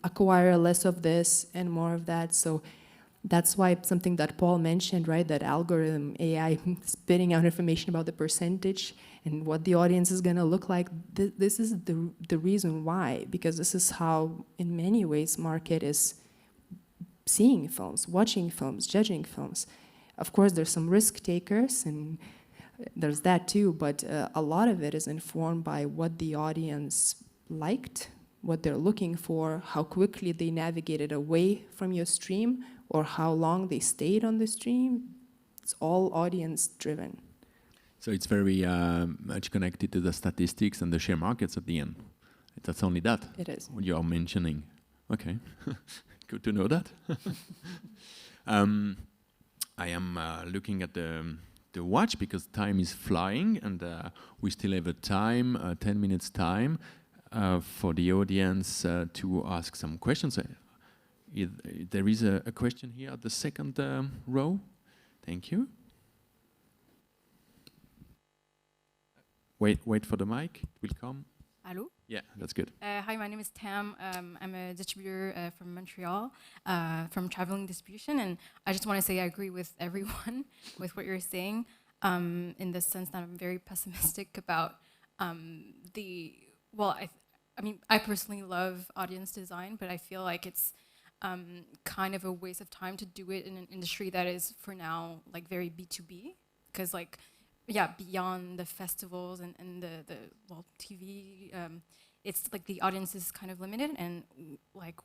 acquire less of this and more of that. So that's why something that Paul mentioned, right, that algorithm, AI spitting out information about the percentage and what the audience is going to look like, this is the reason why, because this is how, in many ways, market is seeing films, watching films, judging films. Of course, there's some risk takers, and there's that too, but a lot of it is informed by what the audience liked, what they're looking for, how quickly they navigated away from your stream, or how long they stayed on the stream. It's all audience-driven. So it's very much connected to the statistics and the share markets at the end. That's only that. It is. What you are mentioning. Okay, good to know that. I am looking at the watch because time is flying, and we still have a time, 10 minutes time, for the audience to ask some questions. There is a question here at the second row. Thank you. Wait for the mic. It will come. Hello? Yeah, that's good. Hi, my name is Tam. I'm a distributor from Montreal, from Traveling Distribution, and I just want to say I agree with everyone with what you're saying, in the sense that I'm very pessimistic about the well, I mean, I personally love audience design, but I feel like it's kind of a waste of time to do it in an industry that is, for now, like very B2B. Because like, yeah, beyond the festivals and the well, TV, it's like the audience is kind of limited, and like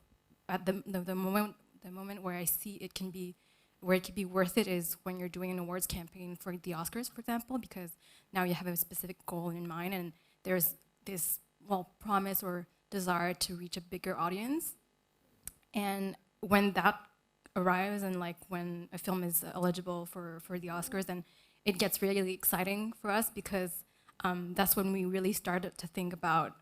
at the moment where I see it can be, where it could be worth it is when you're doing an awards campaign for the Oscars, for example, because now you have a specific goal in mind, and there's this, well, promise or desire to reach a bigger audience. And when that arrives, and like when a film is eligible for the Oscars, then it gets really exciting for us, because that's when we really started to think about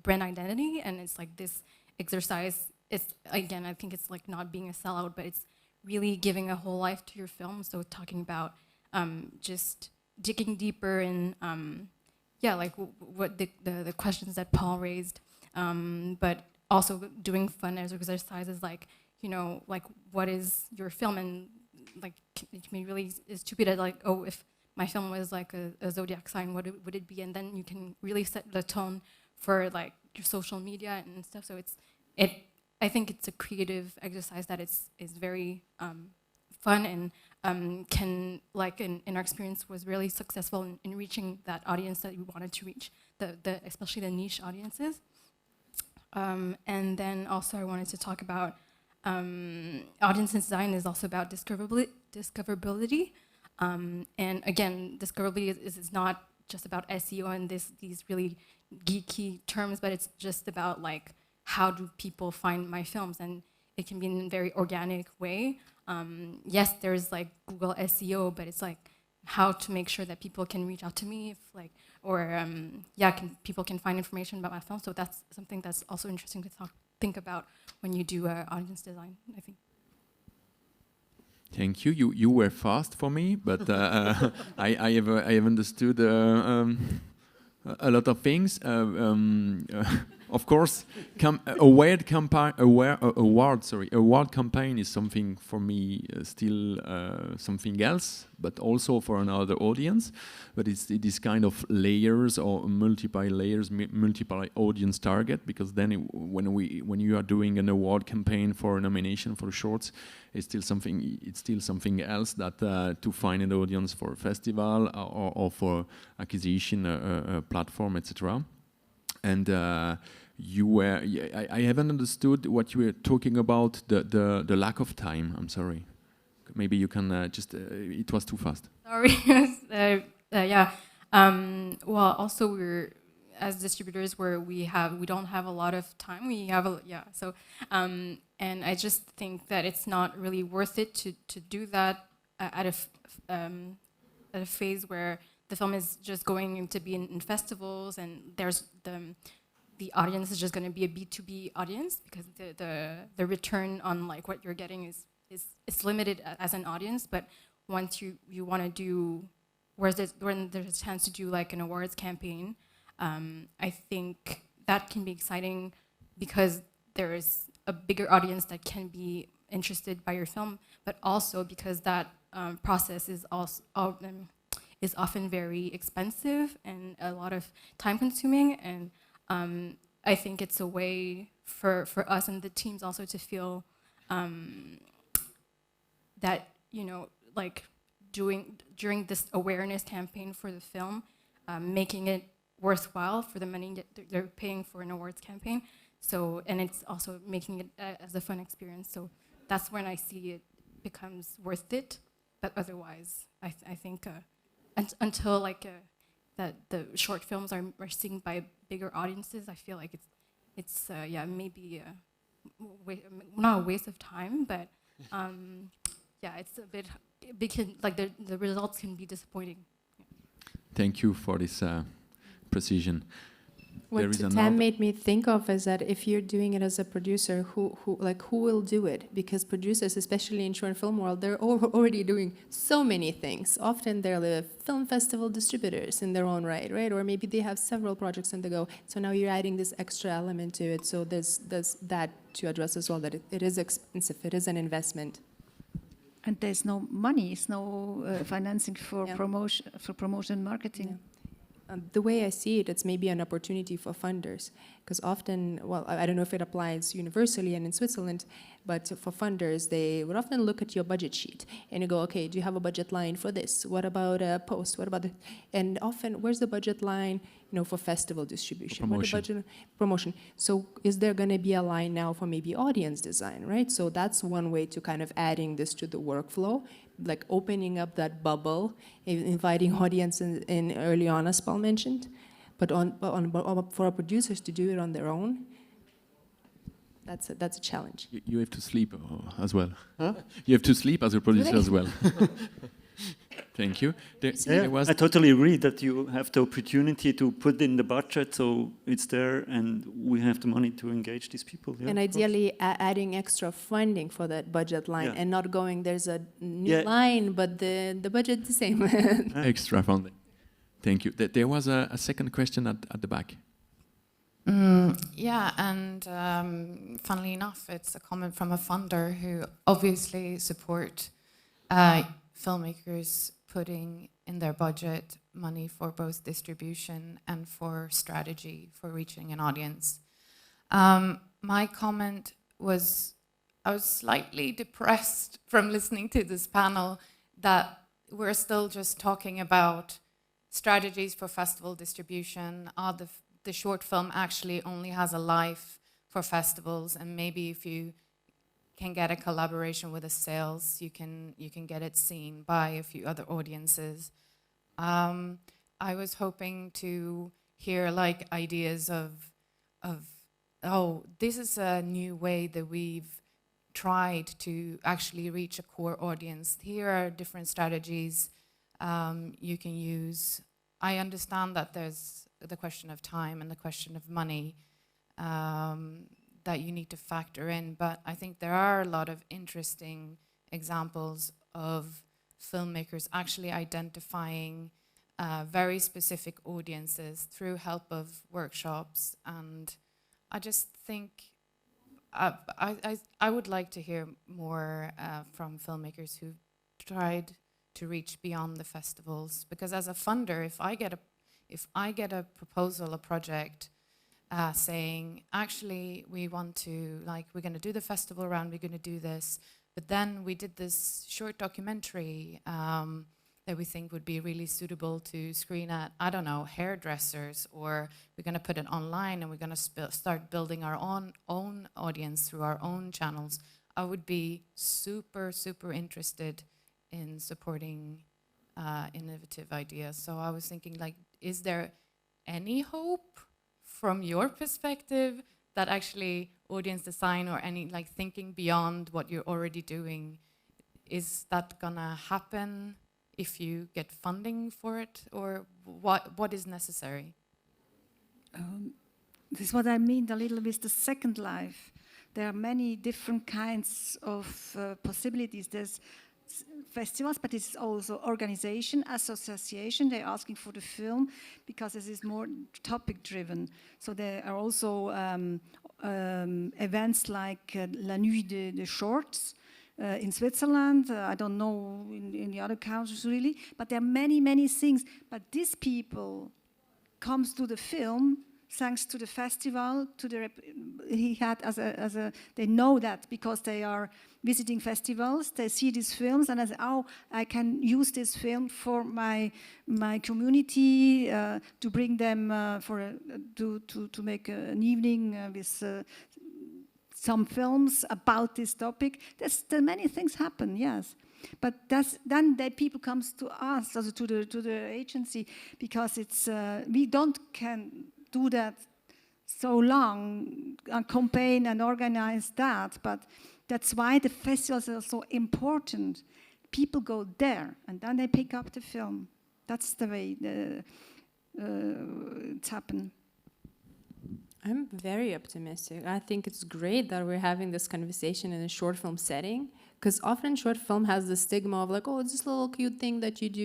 brand identity. And it's like this exercise, it's, again, I think it's like not being a sellout, but it's really giving a whole life to your film. So talking about just digging deeper in, yeah, like what the questions that Paul raised, but also doing fun exercises like, you know, like what is your film, and like it can be really stupid at like, oh, if my film was like a zodiac sign, what would it be? And then you can really set the tone for like your social media and stuff. So I think it's a creative exercise that is very fun, and can, like in our experience, was really successful in reaching that audience that we wanted to reach, especially the niche audiences. And then also I wanted to talk about audience design is also about discoverability. And again, discoverability is not just about SEO and these really geeky terms, but it's just about like, how do people find my films? And it can be in a very organic way. Yes, there's like Google SEO, but it's like how to make sure that people can reach out to me, if like, or yeah, people can find information about my film. So that's something that's also interesting to think about when you do audience design, I think. Thank you. You were fast for me, but I have understood a lot of things. Of course, award campaign is something for me still something else, but also for another audience. But it's this kind of layers or multiple layers, multiple audience target. Because then when you are doing an award campaign for a nomination for shorts, it's still something else that to find an audience for a festival or for acquisition, a platform, etc. And I haven't understood what you were talking about, the lack of time. I'm sorry. Maybe you can just, it was too fast. Sorry. Yeah. Well, also we're, as distributors, we don't have a lot of time. We have so and I just think that it's not really worth it to do that at a phase where the film is just going to be in festivals, and there's the audience is just going to be a B2B audience, because the return on like what you're getting is limited as an audience. But once you want to do, when there's a chance to do like an awards campaign, I think that can be exciting, because there is a bigger audience that can be interested by your film, but also because that process is is often very expensive and a lot of time consuming. And I think it's a way for us and the teams also to feel that, you know, like during this awareness campaign for the film, making it worthwhile for the money that they're paying for an awards campaign. So, and it's also making it as a fun experience. So that's when I see it becomes worth it. But otherwise, I think until like that the short films are seen by bigger audiences, I feel like it's yeah, maybe not a waste of time, but yeah, it's a bit like the results can be disappointing. Yeah. Thank you for this precision. What Tam made me think of is that if you're doing it as a producer, who will do it? Because producers, especially in short film world, they're already doing so many things. Often they're the film festival distributors in their own right? Or maybe they have several projects on the go. So now you're adding this extra element to it. So there's that to address as well, that it is expensive, it is an investment. And there's no money, it's no financing for promotion, marketing. Yeah. The way I see it, it's maybe an opportunity for funders. Because often, well, I don't know if it applies universally and in Switzerland, but for funders, they would often look at your budget sheet and you go, okay, do you have a budget line for this? What about a post? What about the, and often, where's the budget line, for festival distribution? Promotion. So is there going to be a line now for maybe audience design, right? So that's one way to kind of adding this to the workflow, like opening up that bubble, inviting audience in early on, as Paul mentioned. But for our producers to do it on their own, that's a challenge. You have to sleep as well. Huh? You have to sleep as a producer as well. Thank you. I totally agree that you have the opportunity to put in the budget, so it's there, and we have the money to engage these people. Yeah, and ideally adding extra funding for that budget line, and not going, there's a new line, but the budget is the same. Extra funding. Thank you. There was a second question at the back. Yeah, and funnily enough, it's a comment from a funder who obviously support filmmakers putting in their budget money for both distribution and for strategy for reaching an audience. My comment was, I was slightly depressed from listening to this panel that we're still just talking about strategies for festival distribution. The short film actually only has a life for festivals, and maybe if you can get a collaboration with a sales, you can get it seen by a few other audiences. I was hoping to hear like ideas of this is a new way that we've tried to actually reach a core audience. Here are different strategies you can use. I understand that there's the question of time and the question of money that you need to factor in, but I think there are a lot of interesting examples of filmmakers actually identifying very specific audiences through help of workshops, and I just think I would like to hear more from filmmakers who've tried to reach beyond the festivals, because as a funder, if I get a proposal, a project saying, actually, we want to, we're going to do the festival round, we're going to do this, but then we did this short documentary that we think would be really suitable to screen at, I don't know, hairdressers, or we're going to put it online and we're going to start building our own audience through our own channels. I would be super, super interested in supporting innovative ideas. So I was thinking, is there any hope from your perspective that actually audience design or any thinking beyond what you're already doing, is that gonna happen if you get funding for it, or what is necessary? This is what I mean a little with the second life. There are many different kinds of possibilities. There's festivals, but it's also organization, association. They're asking for the film because this is more topic-driven. So there are also events like La Nuit des Shorts in Switzerland. I don't know in the other countries really, but there are many, many things. But these people comes to the film thanks to the festival, to the he had they know that because they are visiting festivals, they see these films and they say, oh, I can use this film for my community to bring them to make an evening with some films about this topic. There many things happen, yes. But then the people comes to us, also to the agency, because it's we can do that so long and campaign and organize that, but that's why the festivals are so important. People go there and then they pick up the film. That's the way it's happened. I'm very optimistic. I think it's great that we're having this conversation in a short film setting, Because often short film has the stigma of like, oh, it's this little cute thing that you do,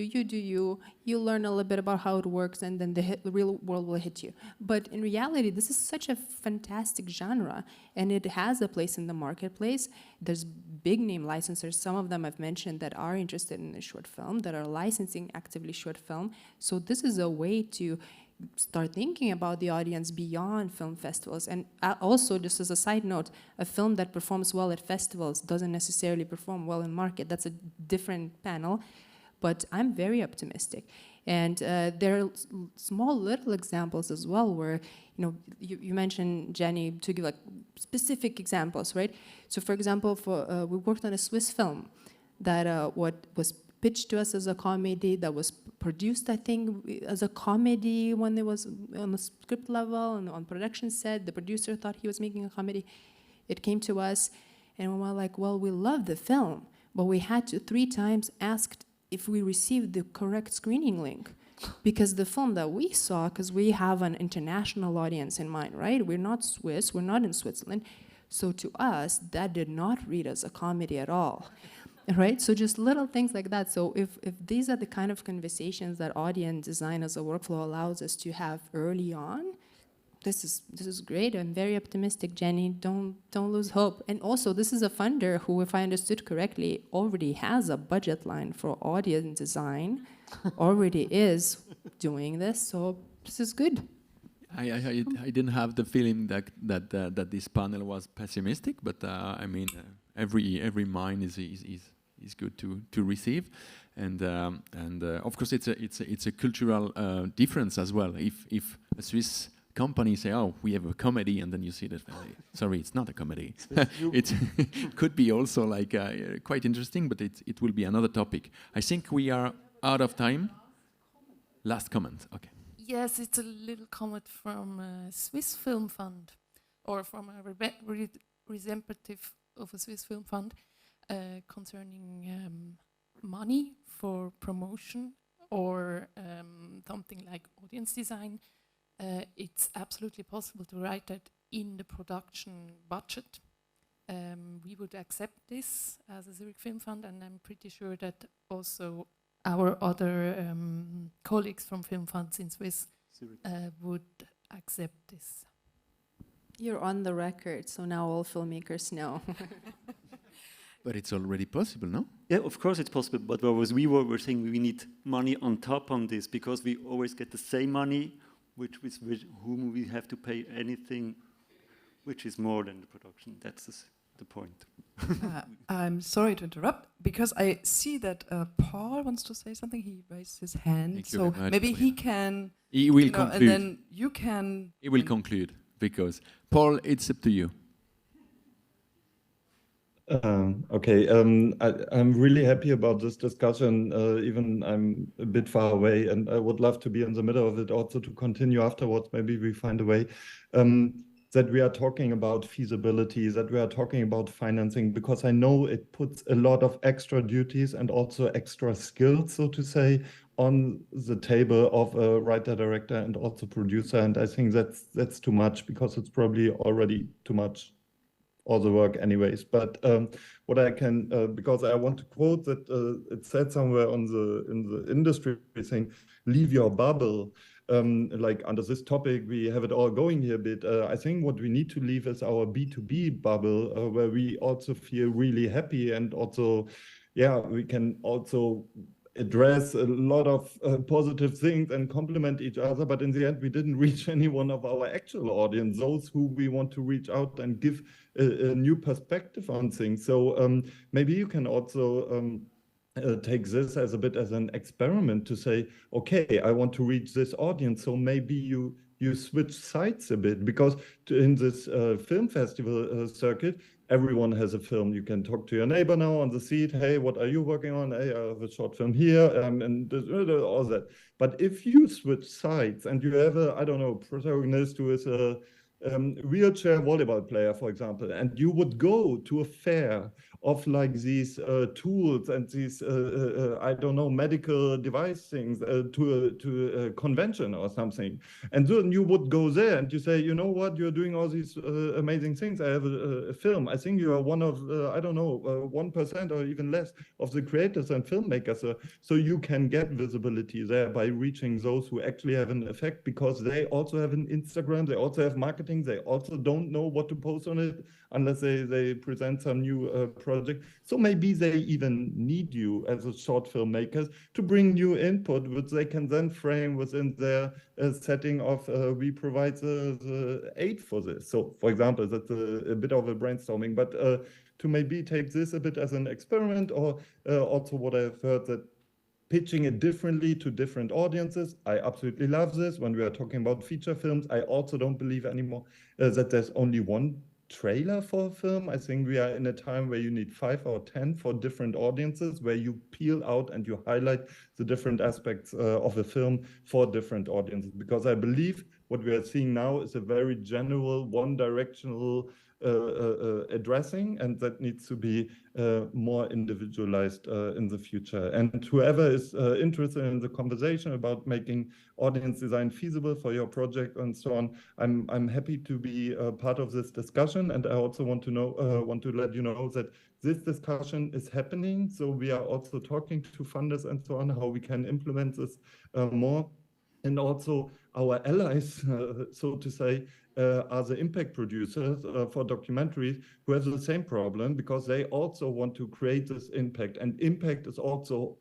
you learn a little bit about how it works, and then the real world will hit you. But in reality, this is such a fantastic genre, and it has a place in the marketplace. There's big name licensors, some of them I've mentioned, that are interested in a short film, that are licensing actively short film. So this is a way to start thinking about the audience beyond film festivals. And also, just as a side note, a film that performs well at festivals doesn't necessarily perform well in market. That's a different panel, but I'm very optimistic. And there are small little examples as well where, you know, you mentioned, Jenny, to give like specific examples, right? So for example, we worked on a Swiss film that what was pitched to us as a comedy, that was produced, I think, as a comedy when it was on the script level and on production set. The producer thought he was making a comedy. It came to us, and we were like, well, we love the film, but we had to 3 times ask if we received the correct screening link. Because the film that we saw, because we have an international audience in mind, right? We're not Swiss, we're not in Switzerland. So to us, that did not read as a comedy at all. Right, so just little things like that. So if these are the kind of conversations that audience design as a workflow allows us to have early on, this is great. I'm very optimistic, Jenny. Don't lose hope. And also, this is a funder who, if I understood correctly, already has a budget line for audience design, already is doing this. So this is good. I didn't have the feeling that this panel was pessimistic, but I mean, every mind is good to receive, and of course it's a cultural difference as well. If a Swiss company say, oh, we have a comedy, and then you see that, sorry, it's not a comedy. It could be also like quite interesting, but it will be another topic. I think we are out of time. Last comment, okay. Yes, it's a little comment from a Swiss Film Fund, or from a representative of a Swiss Film Fund concerning money for promotion or something like audience design. It's absolutely possible to write that in the production budget. We would accept this as a Zurich Film Fund, and I'm pretty sure that also our other colleagues from film funds in Swiss would accept this. You're on the record, so now all filmmakers know. But it's already possible, no? Yeah, of course it's possible, but we were saying we need money on top on this, because we always get the same money, with whom we have to pay anything which is more than the production. That's the point. I'm sorry to interrupt, because I see that Paul wants to say something. He raised his hand, so maybe he can. He will conclude. And then you can. He will conclude, because Paul, it's up to you. Okay, I'm really happy about this discussion. Even I'm a bit far away, and I would love to be in the middle of it also to continue afterwards. Maybe we find a way. That we are talking about feasibility, that we are talking about financing, because I know it puts a lot of extra duties and also extra skills, so to say, on the table of a writer, director, and also producer. And I think that's too much, because it's probably already too much, all the work anyways. But what I can, because I want to quote that it said somewhere in the industry thing, leave your bubble. Like under this topic, we have it all going here a bit. I think what we need to leave is our B2B bubble, where we also feel really happy, and also, yeah, we can also address a lot of positive things and compliment each other. But in the end, we didn't reach any one of our actual audience, those who we want to reach out and give a new perspective on things. So maybe you can also take this as a bit as an experiment to say, okay, I want to reach this audience, so maybe you switch sides a bit, because in this film festival circuit, everyone has a film. You can talk to your neighbor now on the seat. Hey, what are you working on? Hey, I have a short film here, and all that. But if you switch sides and you have a, I don't know, protagonist who is a wheelchair volleyball player, for example, and you would go to a fair of like these tools and these I don't know, medical device things to a convention or something, and then you would go there and you say, you know what, you're doing all these amazing things. I have a film. I think you are one of I don't know 1% or even less of the creators and filmmakers. So you can get visibility there by reaching those who actually have an effect, because they also have an Instagram, they also have marketing, they also don't know what to post on it unless they present some new project. So maybe they even need you as a short filmmakers to bring new input, which they can then frame within their setting of we provide the aid for this. So for example, that's a bit of a brainstorming, but to maybe take this a bit as an experiment, or also what I've heard, that pitching it differently to different audiences. I absolutely love this. When we are talking about feature films, I also don't believe anymore that there's only one trailer for a film. I think we are in a time where you need 5 or 10 for different audiences, where you peel out and you highlight the different aspects of a film for different audiences. Because I believe what we are seeing now is a very general, one-directional addressing, and that needs to be more individualized in the future. And whoever is interested in the conversation about making audience design feasible for your project and so on, I'm happy to be part of this discussion. And I also want to let you know that this discussion is happening. So we are also talking to funders and so on, how we can implement this more. And also our allies, so to say, are the impact producers for documentaries, who have the same problem, because they also want to create this impact. And impact is also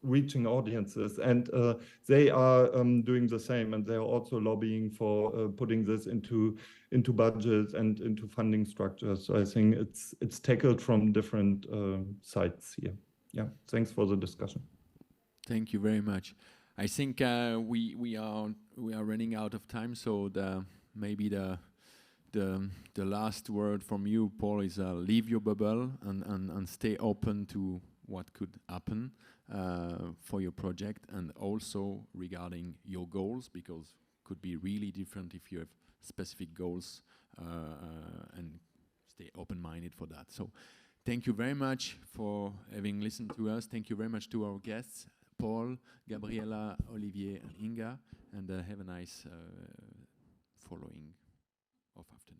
reaching audiences, and they are doing the same, and they're also lobbying for putting this into budgets and into funding structures. So I think it's tackled from different sides here. Yeah, thanks for the discussion. Thank you very much. I think we are running out of time, so maybe the last word from you, Paul, is leave your bubble and stay open to what could happen for your project, and also regarding your goals, because it could be really different if you have specific goals, and stay open-minded for that. So thank you very much for having listened to us. Thank you very much to our guests, Paul, Gabriela, Olivier, and Inga, and have a nice following of afternoon.